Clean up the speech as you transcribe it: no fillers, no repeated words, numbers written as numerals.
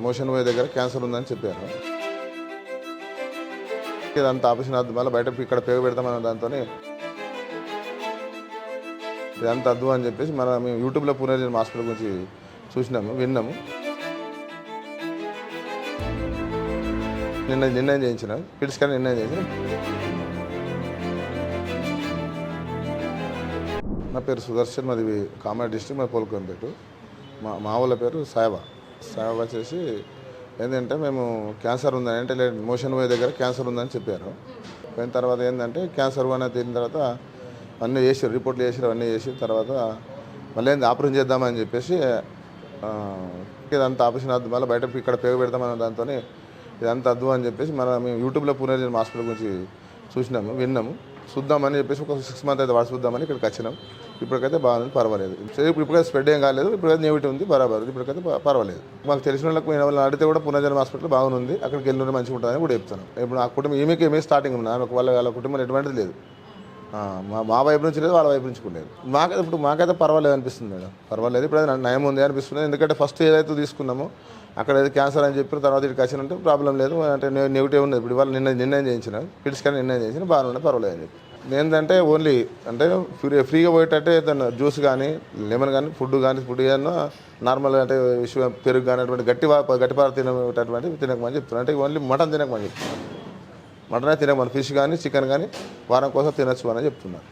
Motion పోయే దగ్గర cancer ఉందని చెప్పారు. ఇదంతా ఆపరేషన్ వద్దు, మళ్ళీ బయట ఇక్కడ పేరు పెడతామన్న దాంతో ఇదంతా వద్దు అని చెప్పేసి మేము యూట్యూబ్లో పునర్జన్మ హాస్పిటల్ గురించి చూసినాము, విన్నాము. నిర్ణయం చేయించిన పిలిచి కానీ నిర్ణయం చేసిన. నా పేరు సుదర్శన్, మాది కామారెడ్డి డిస్ట్రిక్ట్, మాది పోల్కొంపేట. మా వాళ్ళ పేరు సాయిబా వచ్చేసి ఏంటంటే మేము క్యాన్సర్ ఉందని అంటే మోషన్ పోయే దగ్గర క్యాన్సర్ ఉందని చెప్పారు. పోయిన తర్వాత ఏంటంటే క్యాన్సర్ అనేది తిరిగిన తర్వాత అన్నీ చేసారు, రిపోర్ట్లు చేసారు, అవన్నీ చేసిన తర్వాత మళ్ళీ ఆపరేషన్ చేద్దామని చెప్పేసి ఇదంతా ఆపరేషన్ వద్దు, మళ్ళీ బయట ఇక్కడ పేరు పెడతామన్న దాంతో ఇదంతా వద్దు అని చెప్పేసి మేము యూట్యూబ్లో పునర్జన్మ హాస్పిటల్ గురించి చూసినాము, విన్నాము. చూద్దామని చెప్పేసి ఒక 6 months అయితే వాడు చూద్దామని ఇక్కడికి వచ్చినాం. ఇప్పటికైతే బాగుంది, పర్వాలేదు. ఇప్పటికైతే స్ప్రెడ్ ఏం కాలేదు, ఇప్పటికైతే నెగిటివ్ ఉంది, బరాబర్. ఇప్పటికైతే పర్వాలేదు. మాకు తెలిసిన వాళ్ళకి వాళ్ళని అడిగితే కూడా పునర్జన్మ హాస్పిటల్ బాగుంది, అక్కడికి వెళ్ళి మంచిగా ఉంటుందని కూడా చెప్తాను. ఇప్పుడు ఆ కుటుంబం ఏమీ స్టార్టింగ్ ఉన్నా వాళ్ళ కుటుంబం ఎటువంటిది లేదు. మా వైపు నుంచి లేదు, వాళ్ళ వైపు నుంచి కూడా లేదు. మాకైతే పర్వాలేదు అనిపిస్తుంది మేడం, పర్వాలేదు. ఇప్పుడు అది నయం ఉంది అనిపిస్తుంది. ఎందుకంటే ఫస్ట్ ఏదైతే తీసుకున్నామో అక్కడ ఏదో క్యాన్సర్ అని చెప్పిన తర్వాత ఇక్కడికి వచ్చినంటే ప్రాబ్లం లేదు, అంటే నెగిటివ్ ఉన్నది. ఇప్పుడు వాళ్ళు నిర్ణయం చేయించిన పిలిచి కానీ నిర్ణయం చేయించిన బాగానే పర్వాలేదు అని చెప్పి. ఏంటంటే ఓన్లీ అంటే ఫ్రీగా పోయేటట్టే ఏదైనా జ్యూస్ కానీ లెమన్ కానీ ఫుడ్ కానీ నార్మల్ అంటే పెరుగు కానీ అటువంటి గట్టిపార తినేటటువంటి తినకమని చెప్తున్నాను. అంటే ఓన్లీ మటన్ తినకమని చెప్తున్నాను. మటనే తినకమని, ఫిష్ కానీ చికెన్ కానీ వారం కోసం తినచ్చు అని చెప్తున్నారు.